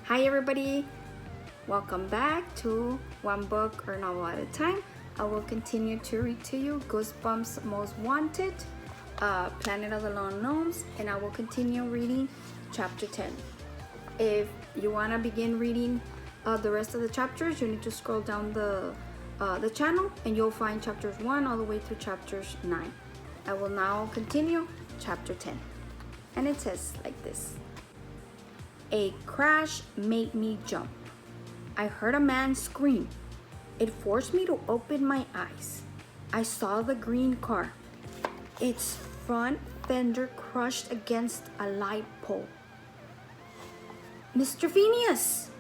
Hi everybody, welcome back to One Book or Novel at a Time. I will continue to read to you Goosebumps Most Wanted, Planet of the Lone Gnomes, and I will continue reading chapter 10. If you want to begin reading the rest of the chapters, you need to scroll down the channel and you'll find chapters 1 all the way through chapters 9. I will now continue chapter 10. And it says like this. A crash made me jump. I heard a man scream. It forced me to open my eyes. I saw the green car. Its front fender crushed against a light pole. Mr. Phineas!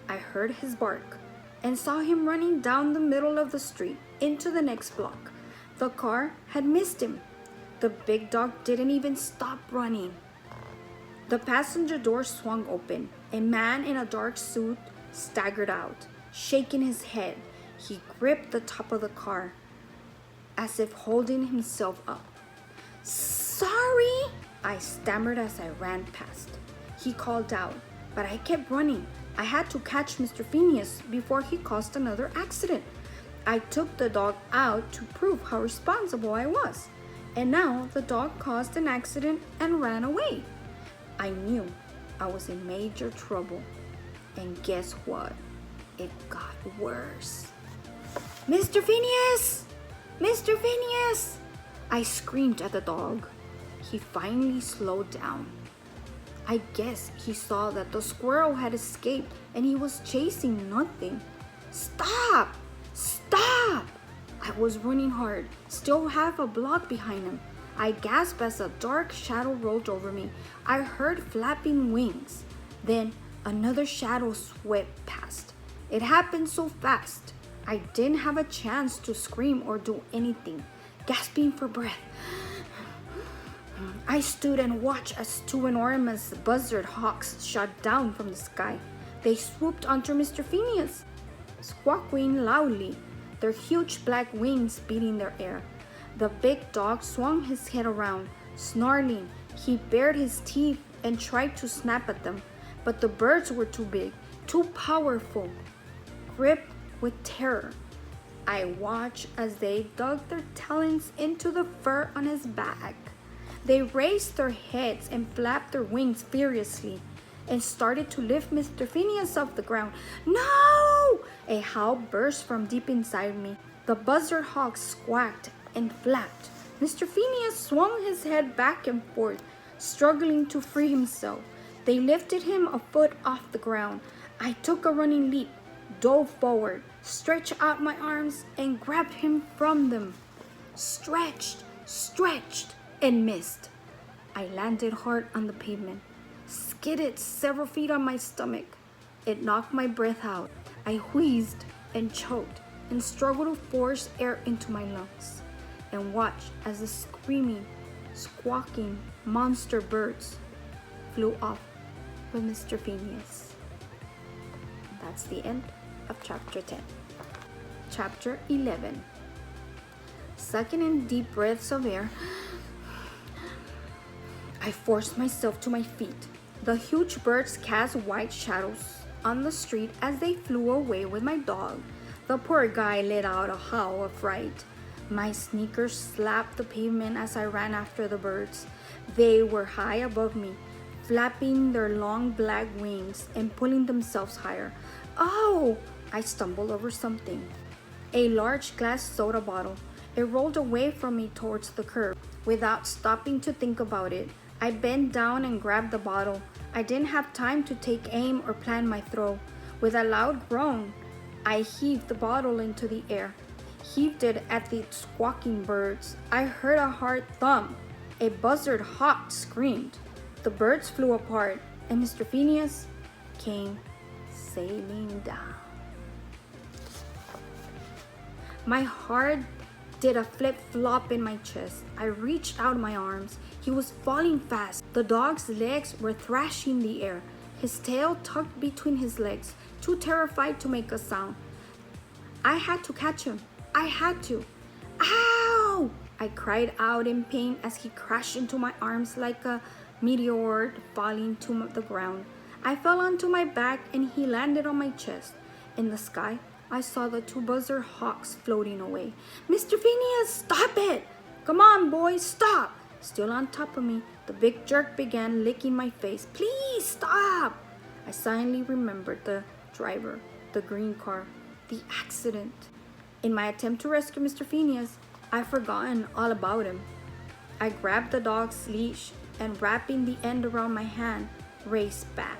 I heard his bark and saw him running down the middle of the street into the next block. The car had missed him. The big dog didn't even stop running. The passenger door swung open. A man in a dark suit staggered out, shaking his head. He gripped the top of the car as if holding himself up. Sorry, I stammered as I ran past. He called out, but I kept running. I had to catch Mr. Phineas before he caused another accident. I took the dog out to prove how responsible I was. And now the dog caused an accident and ran away. I knew I was in major trouble. And guess what? It got worse. Mr. Phineas! Mr. Phineas! I screamed at the dog. He finally slowed down. I guess he saw that the squirrel had escaped and he was chasing nothing. Stop! Stop! I was running hard, still half a block behind him. I gasped as a dark shadow rolled over me. I heard flapping wings. Then another shadow swept past. It happened so fast. I didn't have a chance to scream or do anything. Gasping for breath, I stood and watched as two enormous buzzard hawks shot down from the sky. They swooped onto Mr. Phineas, squawking loudly, their huge black wings beating the air. The big dog swung his head around, snarling. He bared his teeth and tried to snap at them, but the birds were too big, too powerful. Gripped with terror, I watched as they dug their talons into the fur on his back. They raised their heads and flapped their wings furiously and started to lift Mr. Phineas off the ground. No! A howl burst from deep inside me. The buzzard hawks squawked and flapped. Mr. Phineas swung his head back and forth, struggling to free himself. They lifted him a foot off the ground. I took a running leap, dove forward, stretched out my arms, and grabbed him from them. Stretched, and missed. I landed hard on the pavement, skidded several feet on my stomach. It knocked my breath out. I wheezed and choked and struggled to force air into my lungs, and watched as the screaming, squawking monster birds flew off with Mr. Phineas. That's the end of chapter 10. Chapter 11. Sucking in deep breaths of air, I forced myself to my feet. The huge birds cast white shadows on the street as they flew away with my dog. The poor guy let out a howl of fright. My sneakers slapped the pavement as I ran after the birds. They were high above me, flapping their long black wings and pulling themselves higher. Oh! I stumbled over something. A large glass soda bottle. It rolled away from me towards the curb. Without stopping to think about it, I bent down and grabbed the bottle. I didn't have time to take aim or plan my throw. With a loud groan, I heaved the bottle into the air, heaved it at the squawking birds. I heard a hard thump. A buzzard hawk screamed. The birds flew apart, and Mr. Phineas came sailing down. My heart did a flip-flop in my chest. I reached out my arms. He was falling fast. The dog's legs were thrashing the air, his tail tucked between his legs, too terrified to make a sound. I had to catch him. I had to. Ow! I cried out in pain as he crashed into my arms like a meteor falling to the ground. I fell onto my back and he landed on my chest. In the sky, I saw the two buzzard hawks floating away. Mr. Phineas, stop it! Come on, boys, stop! Still on top of me, the big jerk began licking my face. Please stop! I suddenly remembered the driver, the green car, the accident. In my attempt to rescue Mr. Phineas, I'd forgotten all about him. I grabbed the dog's leash and, wrapping the end around my hand, raced back.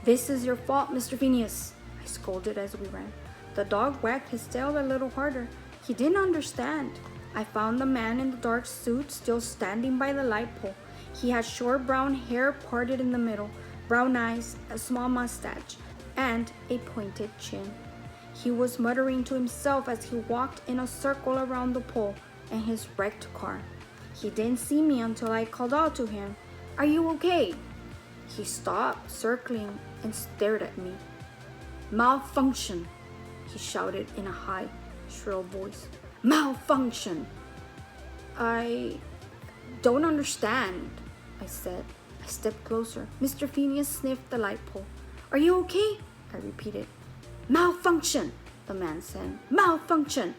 This is your fault, Mr. Phineas, I scolded as we ran. The dog wagged his tail a little harder. He didn't understand. I found the man in the dark suit still standing by the light pole. He had short brown hair parted in the middle, brown eyes, a small mustache, and a pointed chin. He was muttering to himself as he walked in a circle around the pole and his wrecked car. He didn't see me until I called out to him, "Are you okay?" He stopped circling and stared at me. "Malfunction," he shouted in a high, shrill voice. "Malfunction!" "I don't understand," I said. I stepped closer. Mr. Phineas sniffed the light pole. "Are you okay?" I repeated. "Malfunction," the man said. "Malfunction."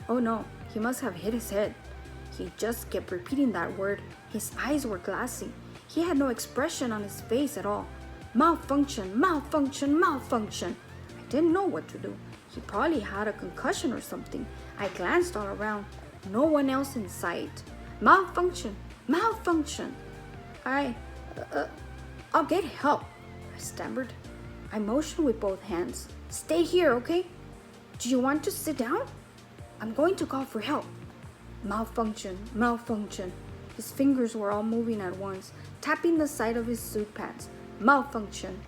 Oh no, he must have hit his head. He just kept repeating that word. His eyes were glassy. He had no expression on his face at all. Malfunction, malfunction, malfunction. I didn't know what to do. He probably had a concussion or something. I glanced all around. No one else in sight. Malfunction, malfunction. I'll get help, I stammered. I motioned with both hands. Stay here, okay? Do you want to sit down? I'm going to call for help. Malfunction, malfunction. His fingers were all moving at once, tapping the side of his suit pants. Malfunction.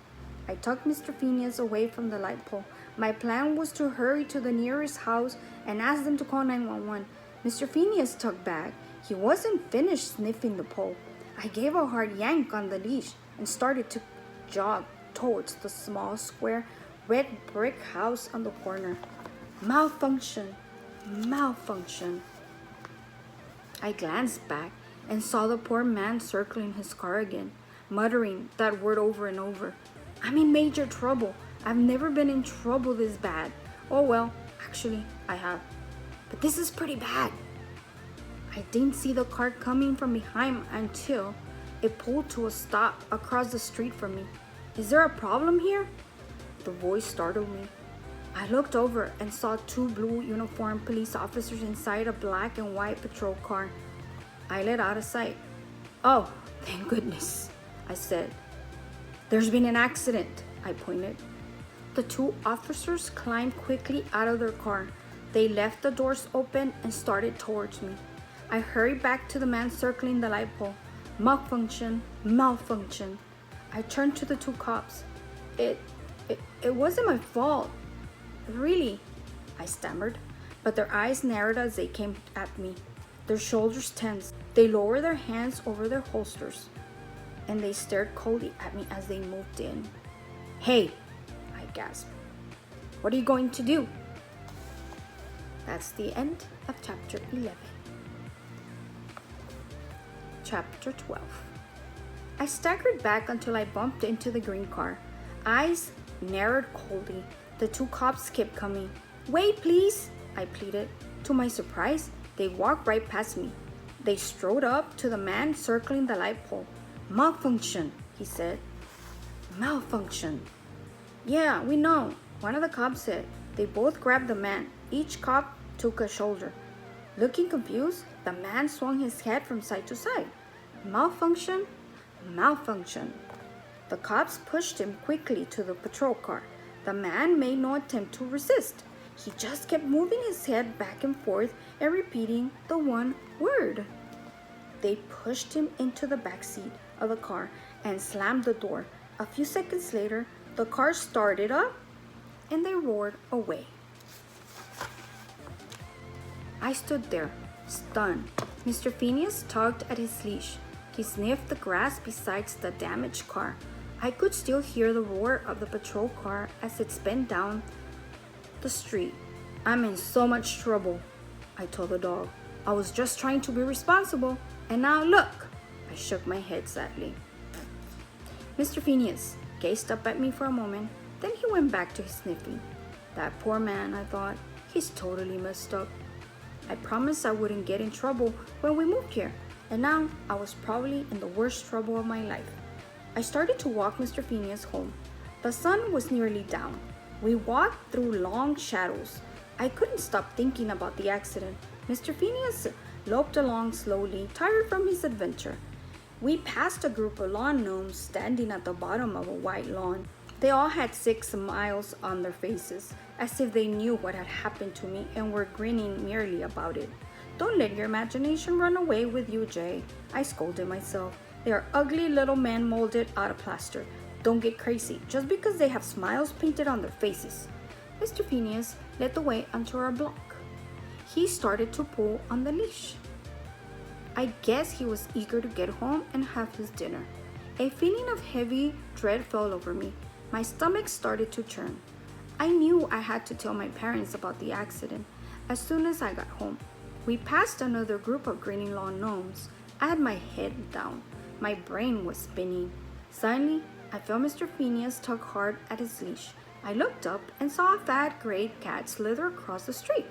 I tucked Mr. Phineas away from the light pole. My plan was to hurry to the nearest house and ask them to call 911. Mr. Phineas tucked back. He wasn't finished sniffing the pole. I gave a hard yank on the leash and started to jog towards the small, square, red brick house on the corner. Malfunction, malfunction. I glanced back and saw the poor man circling his car again, muttering that word over and over. I'm in major trouble. I've never been in trouble this bad. Oh well, actually, I have. But this is pretty bad. I didn't see the car coming from behind until it pulled to a stop across the street from me. Is there a problem here? The voice startled me. I looked over and saw two blue uniformed police officers inside a black and white patrol car. I let out a sigh. Oh, thank goodness, I said. There's been an accident, I pointed. The two officers climbed quickly out of their car. They left the doors open and started towards me. I hurried back to the man circling the light pole. Malfunction, malfunction. I turned to the two cops. It wasn't my fault. Really, I stammered, but their eyes narrowed as they came at me. Their shoulders tensed. They lowered their hands over their holsters, and they stared coldly at me as they moved in. Hey, I gasped. What are you going to do? That's the end of chapter 11. Chapter 12. I staggered back until I bumped into the green car. Eyes narrowed coldly. The two cops kept coming. Wait, please, I pleaded. To my surprise, they walked right past me. They strode up to the man circling the light pole. Malfunction, he said. Malfunction. Yeah, we know, one of the cops said. They both grabbed the man. Each cop took a shoulder. Looking confused, the man swung his head from side to side. Malfunction? Malfunction. The cops pushed him quickly to the patrol car. The man made no attempt to resist. He just kept moving his head back and forth and repeating the one word. They pushed him into the back seat of the car and slammed the door. A few seconds later, the car started up and they roared away. I stood there, stunned. Mr. Phineas tugged at his leash. He sniffed the grass beside the damaged car. I could still hear the roar of the patrol car as it sped down the street. I'm in so much trouble, I told the dog. I was just trying to be responsible, and now look. I shook my head sadly. Mr. Phineas, gazed up at me for a moment, then he went back to his sniffing. That poor man, I thought, he's totally messed up. I promised I wouldn't get in trouble when we moved here, and now I was probably in the worst trouble of my life. I started to walk Mr. Phineas home. The sun was nearly down. We walked through long shadows. I couldn't stop thinking about the accident. Mr. Phineas loped along slowly, tired from his adventure. We passed a group of lawn gnomes standing at the bottom of a wide lawn. They all had 6 smiles on their faces, as if they knew what had happened to me and were grinning merely about it. Don't let your imagination run away with you, Jay, I scolded myself. They are ugly little men molded out of plaster. Don't get crazy just because they have smiles painted on their faces. Mr. Phineas led the way onto our block. He started to pull on the leash. I guess he was eager to get home and have his dinner. A feeling of heavy dread fell over me. My stomach started to churn. I knew I had to tell my parents about the accident as soon as I got home. We passed another group of grinning lawn gnomes. I had my head down. My brain was spinning. Suddenly, I felt Mr. Phineas tug hard at his leash. I looked up and saw a fat gray cat slither across the street.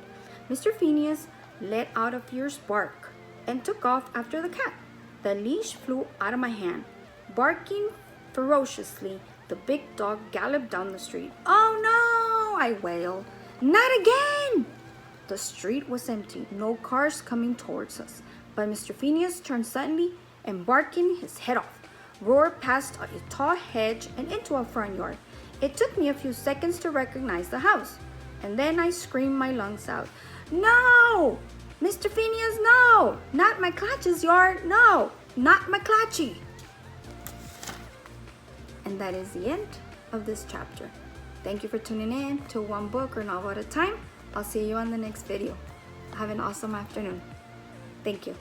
Mr. Phineas let out a fierce bark and took off after the cat. The leash flew out of my hand. Barking ferociously, the big dog galloped down the street. "Oh no!" I wailed. "Not again!" The street was empty, no cars coming towards us. But Mr. Phineas turned suddenly and, barking his head off, roared past a tall hedge and into a front yard. It took me a few seconds to recognize the house, and then I screamed my lungs out. "No! Mr. Phineas, no! Not my Clutch's yard! No! Not my Clutchy!" And that is the end of this chapter. Thank you for tuning in to one book or novel at a time. I'll see you on the next video. Have an awesome afternoon. Thank you.